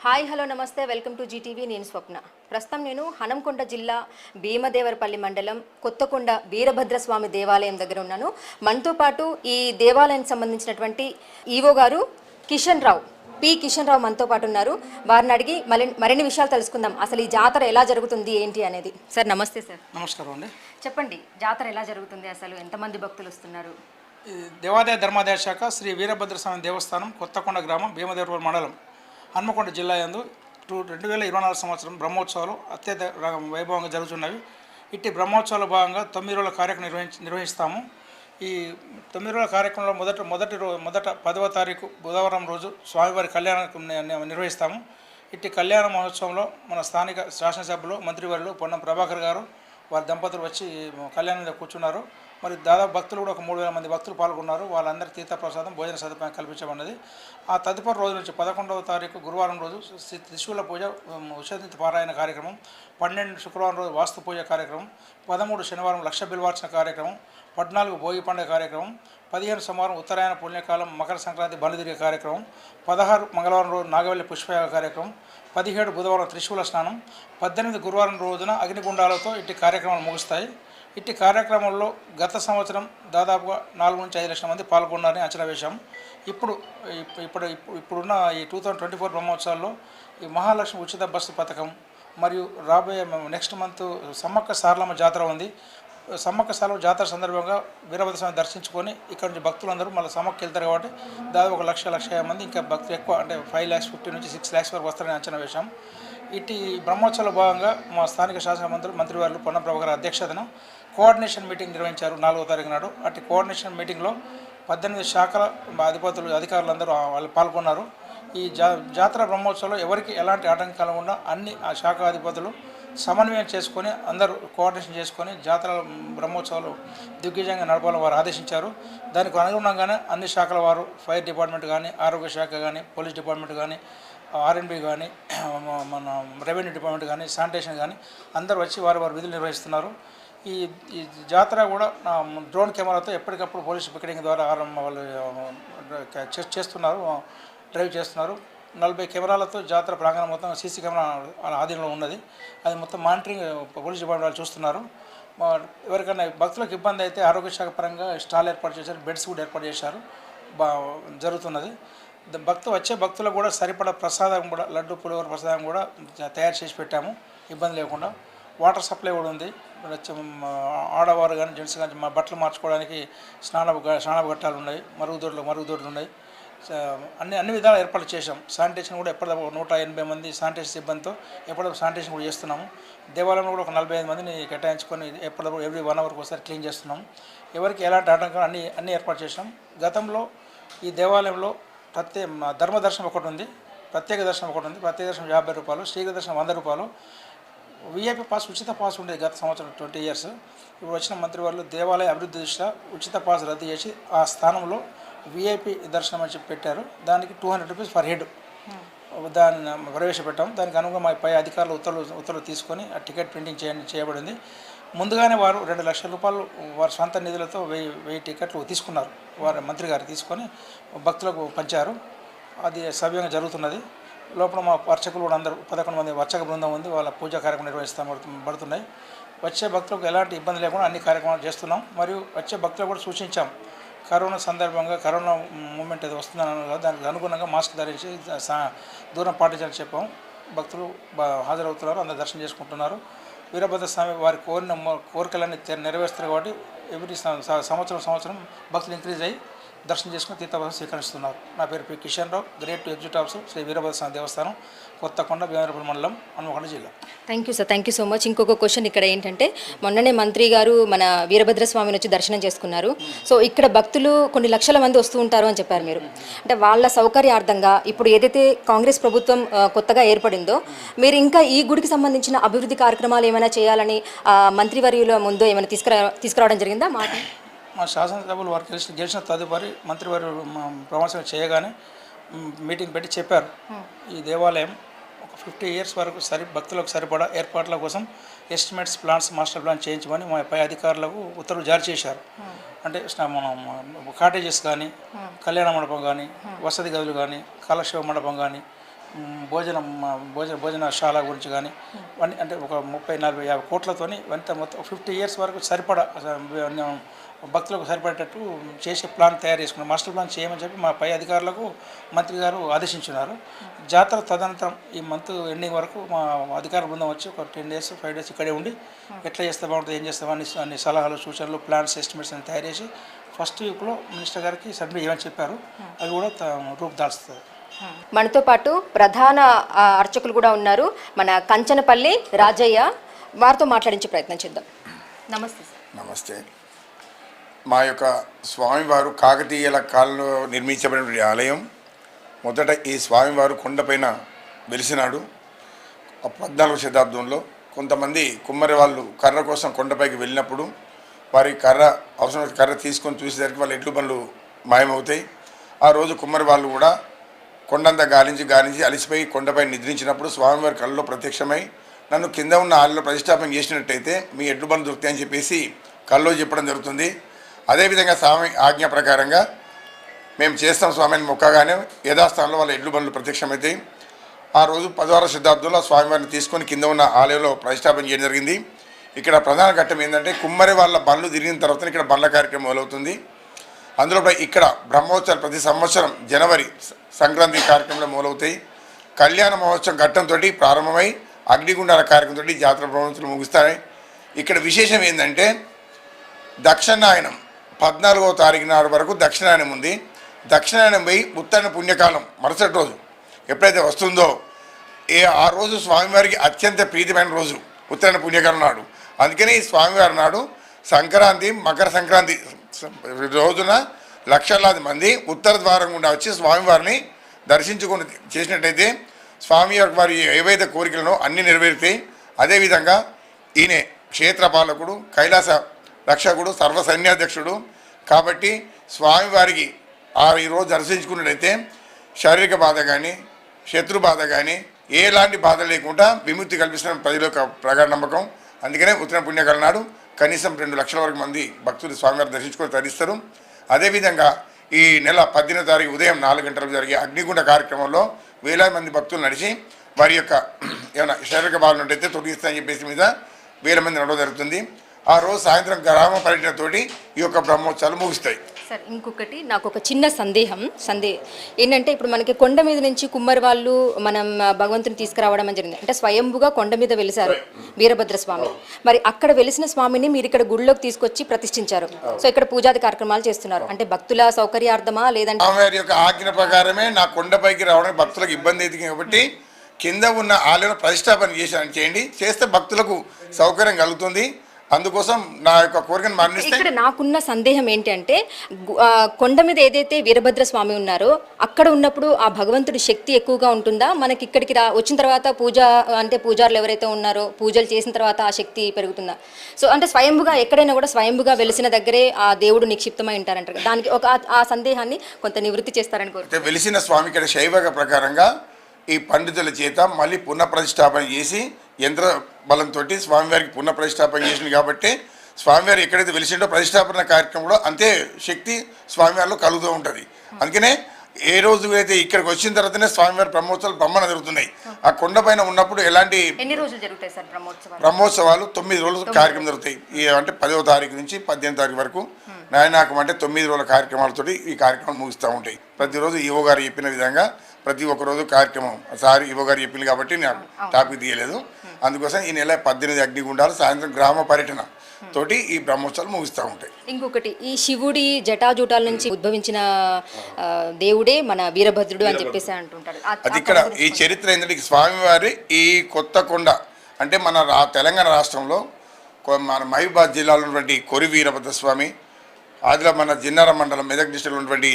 Hi hello నమస్తే welcome to Zee TV. నేను స్వప్న. ప్రస్తుతం నేను హనంకొండ జిల్లా భీమదేవరపల్లి మండలం కొత్తకొండ వీరభద్రస్వామి దేవాలయం దగ్గర ఉన్నాను. మనతో పాటు ఈ దేవాలయానికి సంబంధించినటువంటి ఈవో గారు కిషన్ రావు మనతో పాటు ఉన్నారు. వారిని అడిగి మరిన్ని విషయాలు తెలుసుకుందాం. అసలు ఈ జాతర ఎలా జరుగుతుంది ఏంటి అనేది. సార్ నమస్తే. సార్ నమస్కారం అండి. చెప్పండి, జాతర ఎలా జరుగుతుంది, అసలు ఎంతమంది భక్తులు వస్తున్నారు? దేవాదాయ ధర్మాదాయ శాఖ శ్రీ వీరభద్రస్వామి దేవస్థానం కొత్తకొండ గ్రామం భీమదేవరపల్లి మండలం హన్మకొండ జిల్లా యందు 2024 సంవత్సరం బ్రహ్మోత్సవాలు అత్యంత వైభవంగా జరుగుతున్నవి. ఇట్టి బ్రహ్మోత్సవాల భాగంగా 9 రోజుల కార్యక్రమం నిర్వహిస్తాము. ఈ 9 రోజుల కార్యక్రమంలో మొదట 10వ తారీఖు బుధవారం రోజు స్వామివారి కళ్యాణం నిర్వహిస్తాము. ఇట్టి కళ్యాణ మహోత్సవంలో మన స్థానిక శాసనసభ్యులు మంత్రివర్యులు పొన్నం ప్రభాకర్ గారు వారి దంపతులు వచ్చి కళ్యాణం మీద కూర్చున్నారు. మరి దాదాపు భక్తులు కూడా ఒక 3,000 మంది భక్తులు పాల్గొన్నారు. వాళ్ళందరి తీర్థప్రసాదం భోజన సదుపాయం కల్పించబడినది. ఆ తదుపరి రోజు నుంచి 11వ తారీఖు గురువారం రోజు త్రిశూల పూజ, ఉషనిత పారాయణ కార్యక్రమం, 12 శుక్రవారం రోజు వాస్తు పూజ కార్యక్రమం, 13 శనివారం లక్ష బిల్వార్చన కార్యక్రమం, 14 భోగి పండుగ కార్యక్రమం, 15 సోమవారం ఉత్తరాయణ పుణ్యకాలం మకర సంక్రాంతి బండిదిరిగే కార్యక్రమం, 16 మంగళవారం రోజు నాగవల్లి పుష్పయాగ కార్యక్రమం, 17 బుధవారం త్రిశూల స్నానం, 18 గురువారం రోజున అగ్నిగుండాలతో ఇట్టి కార్యక్రమాలు ముగుస్తాయి. ఇట్టి కార్యక్రమంలో గత సంవత్సరం దాదాపుగా 4 నుంచి 5 లక్షల మంది పాల్గొన్నారని అంచనా వేశాం. ఇప్పుడున్న ఈ 2024 బ్రహ్మోత్సవాల్లో ఈ మహాలక్ష్మి ఉచిత బస్సు పథకం మరియు రాబోయే నెక్స్ట్ మంత్ సమ్మక్క సారలమ్మ జాతర ఉంది. సమ్మక్క సారలమ్మ జాతర సందర్భంగా వీరభద్రస్వామిని దర్శించుకొని ఇక్కడ నుంచి భక్తులందరూ మళ్ళీ సమ్మక్క వెళ్తారు కాబట్టి దాదాపు 1,00,00,000 మంది, ఇంకా భక్తులు ఎక్కువ అంటే 5,50,000 నుంచి 6,00,000 వరకు వస్తారని అంచనా వేశాం. ఇటు బ్రహ్మోత్సవాల భాగంగా మా స్థానిక శాసన మంత్రివర్యులు పొన్నం ప్రభాకర్ అధ్యక్షతన కోఆర్డినేషన్ మీటింగ్ నిర్వహించారు 4వ తారీఖు నాడు. అటు కోఆర్డినేషన్ మీటింగ్లో 18 శాఖల అధికారులందరూ వాళ్ళు పాల్గొన్నారు. ఈ జాతర బ్రహ్మోత్సవంలో ఎవరికి ఎలాంటి ఆటంకం కలగకుండా అన్ని ఆ శాఖ అధిపతులు సమన్వయం చేసుకొని అందరూ కోఆర్డినేషన్ చేసుకొని జాతర బ్రహ్మోత్సవాలు దిగ్విజయంగా నడపాలని వారు ఆదేశించారు. దానికి అనుగుణంగానే అన్ని శాఖల వారు ఫైర్ డిపార్ట్మెంట్ కానీ, ఆరోగ్య శాఖ కానీ, పోలీస్ డిపార్ట్మెంట్ కానీ, ఆర్ఎండ్బి కానీ, మన రెవెన్యూ డిపార్ట్మెంట్ కానీ, శానిటేషన్ కానీ అందరూ వచ్చి వారి విధులు నిర్వహిస్తున్నారు. ఈ జాతర కూడా డ్రోన్ కెమెరాతో ఎప్పటికప్పుడు పోలీసు పికెటింగ్ ద్వారా వాళ్ళు డ్రైవ్ చేస్తున్నారు. 40 కెమెరాలతో జాతర ప్రాంగణం మొత్తం సీసీ కెమెరా ఆధీనంలో ఉన్నది. అది మొత్తం మానిటరింగ్ పోలీస్ డిపార్ట్మెంట్ వాళ్ళు చూస్తున్నారు. ఎవరికైనా భక్తులకు ఇబ్బంది అయితే ఆరోగ్య శాఖ పరంగా స్టాల్ ఏర్పాటు చేశారు, బెడ్స్ కూడా ఏర్పాటు చేశారు. జరుగుతున్నది. వచ్చే భక్తులకు కూడా సరిపడా ప్రసాదం కూడా లడ్డు పులిహోర ప్రసాదం కూడా తయారు చేసి పెట్టాము ఇబ్బంది లేకుండా. వాటర్ సప్లై కూడా ఉంది. ఆడవారు కానీ జెంట్స్ కానీ బట్టలు మార్చుకోవడానికి స్నానపు ఘట్టాలు ఉన్నాయి, మరుగుదొడ్లు ఉన్నాయి. అన్ని విధాలు ఏర్పాటు చేశాం. శానిటేషన్ కూడా ఎప్పటికప్పుడు 180 మంది శానిటేషన్ సిబ్బందితో ఎప్పటికప్పుడు శానిటేషన్ కూడా చేస్తున్నాము. దేవాలయంలో కూడా ఒక 45 మందిని కేటాయించుకొని ఎప్పటికప్పుడు ఎవ్రీ 1 అవర్కి ఒకసారి క్లీన్ చేస్తున్నాము. ఎవరికి ఎలాంటి ఆటంకం అన్ని ఏర్పాటు చేసాం. గతంలో ఈ దేవాలయంలో ధర్మదర్శనం ఒకటి ఉంది, ప్రత్యేక దర్శనం ఒకటి ఉంది. ప్రత్యేక దర్శనం 50 రూపాయలు, శీఘ్ర దర్శనం 100 రూపాయలు. విఐపి పాస్ ఉచిత పాస్ ఉండేది గత సంవత్సరం 20 ఇయర్స్. ఇప్పుడు వచ్చిన మంత్రివర్యులు దేవాలయ అభివృద్ధి దృష్ట్యా ఉచిత పాస్ రద్దు చేసి ఆ స్థానంలో విఐపి దర్శనం అని చెప్పి పెట్టారు. దానికి 200 రూపీస్ పర్ హెడ్ దాన్ని ప్రవేశపెట్టాం. దానికి అనుగుణంగా మా పై అధికారులు ఉత్తర్వులు తీసుకొని ఆ టికెట్ ప్రింటింగ్ చేయబడింది. ముందుగానే వారు 2 లక్షల రూపాయలు వారి సొంత నిధులతో 1000 టికెట్లు తీసుకున్నారు. వారి మంత్రి గారు తీసుకొని భక్తులకు పంచారు. అది సవ్యంగా జరుగుతున్నది. లోపల మా అర్చకులు కూడా అందరూ 11 మంది అర్చక బృందం ఉంది. వాళ్ళ పూజా కార్యక్రమం పడుతున్నాయి. వచ్చే భక్తులకు ఎలాంటి ఇబ్బంది లేకుండా అన్ని కార్యక్రమాలు చేస్తున్నాం. మరియు వచ్చే భక్తులకు కూడా సూచించాం, కరోనా సందర్భంగా కరోనా మూమెంట్ ఏదో వస్తుందని దానికి అనుగుణంగా మాస్క్ ధరించి దూరం పాటించాలని చెప్పాం. భక్తులు హాజరవుతున్నారు, అందరూ దర్శనం చేసుకుంటున్నారు. వీరభద్రస్వామి వారి కోరికలన్నీ నెరవేరుస్తారు కాబట్టి ఎవ్రీ సంవత్సరం భక్తులు ఇంక్రీజ్ అయ్యి దర్శనం చేసుకుని తీర్థప్రసాదం స్వీకరిస్తున్నారు. నా పేరు P Kishan Rao, grade executive officer Shri Veerabhadraswamy Devasthanam Kothakonda Bheemadevarapalli మండలం హన్మకొండ జిల్లా. Thank you sir, thank you so much. ఇంకొక క్వశ్చన్ ఇక్కడ ఏంటంటే, మొన్ననే మంత్రి గారు మన వీరభద్రస్వామిని వచ్చి దర్శనం చేసుకున్నారు. సో ఇక్కడ భక్తులు కొన్ని లక్షల మంది వస్తూ ఉంటారు అని చెప్పారు మీరు. అంటే వాళ్ళ సౌకర్యార్థంగా ఇప్పుడు ఏదైతే కాంగ్రెస్ ప్రభుత్వం కొత్తగా ఏర్పడిందో, మీరు ఇంకా ఈ గుడికి సంబంధించిన అభివృద్ధి కార్యక్రమాలు ఏమైనా చేయాలని మంత్రివర్యుల ముందు ఏమైనా తీసుకురావడం జరిగిందా? మా శాసనసభ్యులు వారు గెలిచిన తదుపరి మంత్రివర్యులు ప్రమోషన్ చేయగానే మీటింగ్ పెట్టి చెప్పారు, ఈ దేవాలయం ఒక 50 ఇయర్స్ వరకు భక్తులకు సరిపడా ఏర్పాట్ల కోసం ఎస్టిమేట్స్ ప్లాన్స్ మాస్టర్ ప్లాన్ చేయించమని మా పై అధికారులకు ఉత్తర్వులు జారీ చేశారు. అంటే మనం కాటేజెస్ కానీ, కళ్యాణ మండపం కానీ, వసతి గదులు కానీ, కాలక్షేమ మండపం కానీ, భోజనశాల గురించి కానీ అన్ని అంటే ఒక 30-40-50 కోట్లతోని ఎంత మొత్తం 50 ఇయర్స్ వరకు సరిపడా భక్తులకు సరిపడేటట్టు చేసే ప్లాన్ తయారు చేసుకున్నారు. మాస్టర్ ప్లాన్ చేయమని చెప్పి మా పై అధికారులకు మంత్రి గారు ఆదేశించున్నారు. జాతర తదనంతరం ఈ మంత్ ఎండింగ్ వరకు మా అధికార బృందం వచ్చి ఒక 10 days 5 days ఇక్కడే ఉండి ఎట్లా చేస్తే బాగుంటుంది, ఏం చేస్తామో అన్ని సలహాలు సూచనలు ప్లాన్స్ ఎస్టిమేట్స్ అని తయారు చేసి ఫస్ట్ వీక్లో మినిస్టర్ గారికి సబ్మిట్ చేయమని చెప్పారు. అది కూడా రూపుదాల్స్తుంది. మనతో పాటు ప్రధాన అర్చకులు కూడా ఉన్నారు, మన కంచనపల్లి రాజయ్య. వారితో మాట్లాడించే ప్రయత్నం చేద్దాం. నమస్తే సార్. నమస్తే. మా యొక్క స్వామివారు కాకతీయుల కాలంలో నిర్మించబడిన ఆలయం. మొదట ఈ స్వామివారు కొండపైన వెలిసినాడు. 14వ శతాబ్దంలో కొంతమంది కుమ్మరి వాళ్ళు కర్ర కోసం కొండపైకి వెళ్ళినప్పుడు వారి అవసరం కర్ర తీసుకొని చూసేసరికి వాళ్ళ ఎడ్లు బండ్లు మాయమవుతాయి. ఆ రోజు కుమ్మరి వాళ్ళు కూడా కొండంతా గాలించి అలిసిపోయి కొండపై నిద్రించినప్పుడు స్వామివారి కళ్ళలో ప్రత్యక్షమై నన్ను కింద ఉన్న ఆలలో ప్రతిష్టాపన చేసినట్టయితే మీ ఎడ్లు బండ్లు దొరుకుతాయని చెప్పేసి కళ్ళలో చెప్పడం జరుగుతుంది. అదేవిధంగా స్వామి ఆజ్ఞ ప్రకారంగా మేము చేస్తాం స్వామిని మొక్కగానే యథాస్థానంలో వాళ్ళ ఎడ్లు బండ్లు ప్రత్యక్షమవుతాయి. ఆ రోజు 16వ శతాబ్దంలో స్వామివారిని తీసుకొని కింద ఉన్న ఆలయంలో ప్రతిష్టాపన చేయడం జరిగింది. ఇక్కడ ప్రధాన ఘట్టం ఏంటంటే కుమ్మరి వాళ్ళ బండ్లు తిరిగిన తర్వాత ఇక్కడ బండ్ల కార్యక్రమం మొదలవుతుంది. అందులో ఇక్కడ బ్రహ్మోత్సవాలు ప్రతి సంవత్సరం జనవరి సంక్రాంతి కార్యక్రమంలో మొదలవుతాయి. కళ్యాణ మహోత్సవం ఘట్టంతో ప్రారంభమై అగ్నిగుండాల కార్యక్రమంతో జాతర బ్రహ్మోత్సవాలు ముగుస్తాయి. ఇక్కడ విశేషం ఏంటంటే దక్షిణాయనం 14వ తారీఖు నాడు వరకు దక్షిణాయనం ఉంది. దక్షిణాయనం పోయి ఉత్తరాయణ పుణ్యకాలం మరుసటి రోజు ఎప్పుడైతే వస్తుందో ఆ రోజు స్వామివారికి అత్యంత ప్రీతిమైన రోజు ఉత్తరాయణ పుణ్యకాలం నాడు. అందుకని ఈ స్వామివారి నాడు సంక్రాంతి మకర సంక్రాంతి రోజున లక్షలాది మంది ఉత్తర ద్వారం గుండా వచ్చి స్వామివారిని దర్శించుకొని చేసినట్టయితే స్వామివారి ఏవైతే కోరికలను అన్నీ నెరవేరుతాయి. అదేవిధంగా ఈయనే క్షేత్రపాలకుడు, కైలాస రక్షకుడు, సర్వ సైన్యాధ్యక్షుడు కాబట్టి స్వామివారికి ఈరోజు దర్శించుకున్నట్టయితే శారీరక బాధ కానీ శత్రు బాధ కానీ ఎలాంటి బాధ లేకుండా విముక్తి కల్పిస్తున్న ప్రజల యొక్క ప్రగాఢ నమ్మకం. అందుకనే ఉత్తర పుణ్యకాల నాడు కనీసం 2 లక్షల వరకు మంది భక్తులు స్వామివారిని దర్శించుకొని తరిస్తారు. అదేవిధంగా ఈ నెల 18వ తారీఖు ఉదయం 4 గంటలకు జరిగే అగ్నిగుండ కార్యక్రమంలో వేలాది మంది భక్తులు నడిచి వారి యొక్క ఏమైనా శారీరక బాధలు ఉంటైతే తొలగిస్తాయని చెప్పేసి మీద వేల మంది నడవ జరుగుతుంది. ఆ రోజు సాయంత్రం గ్రామ పర్యటనతోటి ఈ యొక్క బ్రహ్మోత్సవాలు ముగుస్తాయి. సార్ ఇంకొకటి నాకు ఒక చిన్న సందేహం ఏంటంటే ఇప్పుడు మనకి కొండ మీద నుంచి కుమ్మరి వాళ్ళు మనం భగవంతుని తీసుకురావడం అని జరిగింది. అంటే స్వయంభుగా కొండ మీద వెలిసారు వీరభద్ర స్వామి. మరి అక్కడ వెలిసిన స్వామిని మీరు ఇక్కడ గుడిలోకి తీసుకొచ్చి ప్రతిష్ఠించారు. సో ఇక్కడ పూజాది కార్యక్రమాలు చేస్తున్నారు. అంటే భక్తుల సౌకర్యార్థమా లేదంటే స్వామివారి యొక్క ఆజ్ఞ ప్రకారమే నా కొండపైకి రావడానికి భక్తులకు ఇబ్బంది అవుతుంది కాబట్టి కింద ఉన్న ఆలయంలో ప్రతిష్టాపన చేయండి. చేస్తే భక్తులకు సౌకర్యం కలుగుతుంది. అందుకోసం నా యొక్క కోరికను మరణిస్తే ఇక్కడ నాకున్న సందేహం ఏంటి అంటే కొండ మీద ఏదైతే వీరభద్ర స్వామి ఉన్నారో అక్కడ ఉన్నప్పుడు ఆ భగవంతుడి శక్తి ఎక్కువగా ఉంటుందా? మనకి ఇక్కడికి వచ్చిన తర్వాత పూజ అంటే పూజారులు ఎవరైతే ఉన్నారో పూజలు చేసిన తర్వాత ఆ శక్తి పెరుగుతుందా? సో అంటే స్వయంభుగా ఎక్కడైనా కూడా స్వయంభుగా వెలిసిన దగ్గరే ఆ దేవుడు నిక్షిప్తమై ఉంటారంటారు. దానికి ఆ సందేహాన్ని కొంత నివృత్తి చేస్తారని కోరుకుంటున్నాను. వెలిసిన స్వామి ఇక్కడ శైవ ప్రకారంగా ఈ పండితుల చేత మళ్ళీ పునఃప్రతిష్టాపన చేసి యంత్ర బలంతో స్వామివారికి పునఃప్రతిష్టాపన చేసింది కాబట్టి స్వామివారి ఎక్కడైతే వెలిసిండో ప్రతిష్టాపన కార్యక్రమంలో అంతే శక్తి స్వామివారిలో కలుగుతూ ఉంటుంది. అందుకనే ఏ రోజు అయితే ఇక్కడికి వచ్చిన తర్వాతనే స్వామివారి బ్రహ్మోత్సవాలు బ్రహ్మణ జరుగుతున్నాయి. ఆ కొండపైన ఉన్నప్పుడు ఎలాంటి ఎన్ని రోజులు జరుగుతాయి సార్ బ్రహ్మోత్సవాలు? 9 రోజులు కార్యక్రమం జరుగుతాయి. అంటే 10వ తారీఖు నుంచి 18వ తారీఖు వరకు నాయనాకం అంటే 9 రోజుల కార్యక్రమాలతో ఈ కార్యక్రమం ముగిస్తూ ఉంటాయి. ప్రతిరోజు ఈవో గారు చెప్పిన విధంగా ప్రతి ఒక్క రోజు కార్యక్రమం సారి ఈవో గారు చెప్పింది కాబట్టి నేను టాపిక్ తీయలేదు. అందుకోసం ఈ నెల 18 అగ్నిగుండాలు సాయంత్రం గ్రామ పర్యటన తోటి ఈ బ్రహ్మోత్సవాలు ముగిస్తూ ఉంటాయి. ఇంకొకటి ఈ శివుడి జటాజూటాల నుంచి ఉద్భవించిన దేవుడే మన వీరభద్రుడు అని చెప్పేసి అంటుంటారు. అది ఇక్కడ ఈ చరిత్ర ఏంటంటే స్వామివారి ఈ కొత్త కొండ అంటే మన తెలంగాణ రాష్ట్రంలో మన మహబూబాద్ జిల్లాలో ఉన్నటువంటి కొరి వీరభద్ర స్వామి, ఆదిలా మన జిన్నార మండలం మెదక్ డిస్ట్రిక్ట్లో ఉన్నటువంటి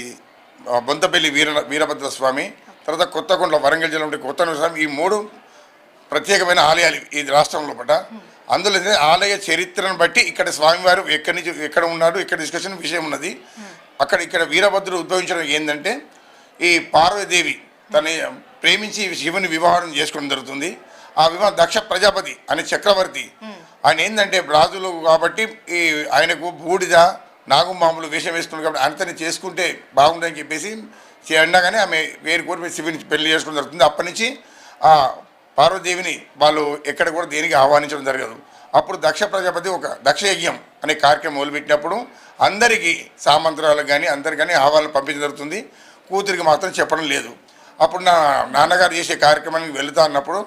బొంతపల్లి వీరభద్ర స్వామి, తర్వాత కొత్తకొండ వరంగల్ జిల్లా ఉండే కొత్త స్వామి, ఈ 3 ప్రత్యేకమైన ఆలయాలు ఈ రాష్ట్రంలో పట. అందులో ఆలయ చరిత్రను బట్టి ఇక్కడ స్వామివారు ఎక్కడి నుంచి ఎక్కడ ఉన్నాడు ఇక్కడ డిస్కషన్ విషయం ఉన్నది. ఇక్కడ వీరభద్రుడు ఉద్భవించడం ఏంటంటే ఈ పార్వతీదేవి తన ప్రేమించి శివుని వివాహం చేసుకోవడం జరుగుతుంది. ఆ వివాహం దక్ష ప్రజాపతి అనే చక్రవర్తి ఆయన ఏంటంటే రాజులు కాబట్టి ఆయనకు బూడిద నాగుమాములు వేషం వేసుకున్నాడు కాబట్టి అంతని చేసుకుంటే బాగుంటుందని చెప్పేసి ఉండగానే ఆమె వేరు కోరి శివుని పెళ్లి చేసుకోవడం జరుగుతుంది. అప్పటి నుంచి ఆ పార్వతీదేవిని వాళ్ళు ఎక్కడ కూడా దేనికి ఆహ్వానించడం జరగదు. అప్పుడు దక్ష ప్రజాపతి ఒక దక్ష యజ్ఞం అనే కార్యక్రమం మొదలుపెట్టినప్పుడు అందరికీ సామంతరాలకు కానీ అందరికి కానీ ఆహ్వానం పంపించడం జరుగుతుంది. కూతురికి మాత్రం చెప్పడం లేదు. అప్పుడు నా నాన్నగారు చేసే కార్యక్రమానికి వెళుతా అన్నప్పుడు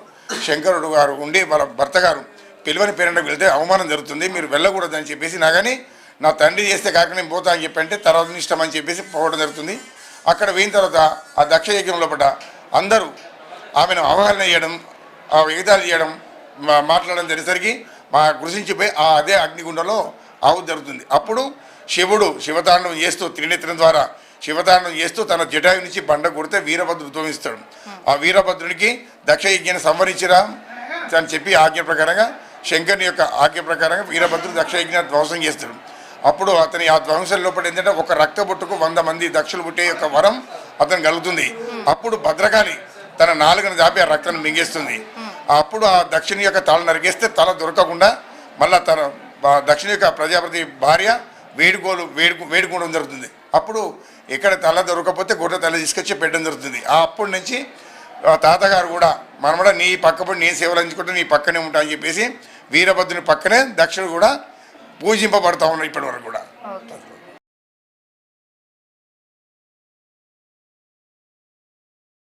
శంకరుడు గారు ఉండి వాళ్ళ భర్త గారు పిలువని పేరెంట్కి వెళ్తే అవమానం జరుగుతుంది, మీరు వెళ్ళకూడదు అని చెప్పేసి నా కానీ నా తండ్రి చేస్తే కార్యక్రమం పోతా అని చెప్పంటే తర్వాత ఇష్టం అని చెప్పేసి పోవడం జరుగుతుంది. అక్కడ పోయిన తర్వాత ఆ దక్ష యజ్ఞం లోపల అందరూ ఆమెను అవహేళన చేయడం, ఆ ఎగతాళి చేయడం, మాట్లాడడం జరిగేసరికి మా కృషించిపోయి అదే అగ్నిగుండంలో ఆహుతి జరుగుతుంది. అప్పుడు శివుడు శివతాండవం చేస్తూ త్రినేత్రం ద్వారా శివతాండవం చేస్తూ తన జటాయు నుంచి బండ కొడితే వీరభద్రుడు ఉద్భవిస్తాడు. ఆ వీరభద్రునికి దక్ష యజ్ఞాన్ని సంవరించిరా అని చెప్పి ఆజ్ఞ ప్రకారంగా శంకరుని యొక్క ఆజ్ఞ ప్రకారంగా వీరభద్రుడు దక్ష యజ్ఞాన్ని ధ్వంసం చేస్తాడు. అప్పుడు అతని ఆ ధ్వంసం లోపల ఏంటంటే ఒక రక్త బొట్టుకు 100 మంది దక్షులు పుట్టే యొక్క వరం అతను కలుగుతుంది. అప్పుడు భద్రకాళి తన నాలుగును దాపి ఆ రక్తాన్ని మింగేస్తుంది. అప్పుడు ఆ దక్షిణి యొక్క తల నరిగేస్తే తల దొరకకుండా మళ్ళీ తన దక్షిణ యొక్క ప్రజాపతి భార్య వేడుకోవడం జరుగుతుంది. అప్పుడు ఎక్కడ తల దొరకకపోతే గొడ్డ తల తీసుకొచ్చి పెట్టడం జరుగుతుంది. అప్పటి నుంచి తాతగారు కూడా మనమడ నీ పక్కపడి నీ సేవలు అంచుకుంటే నీ పక్కనే ఉంటా అని చెప్పేసి వీరభద్రుని పక్కనే దక్షిణ కూడా పూజింపబడతా ఉన్నాయి ఇప్పటి వరకు కూడా.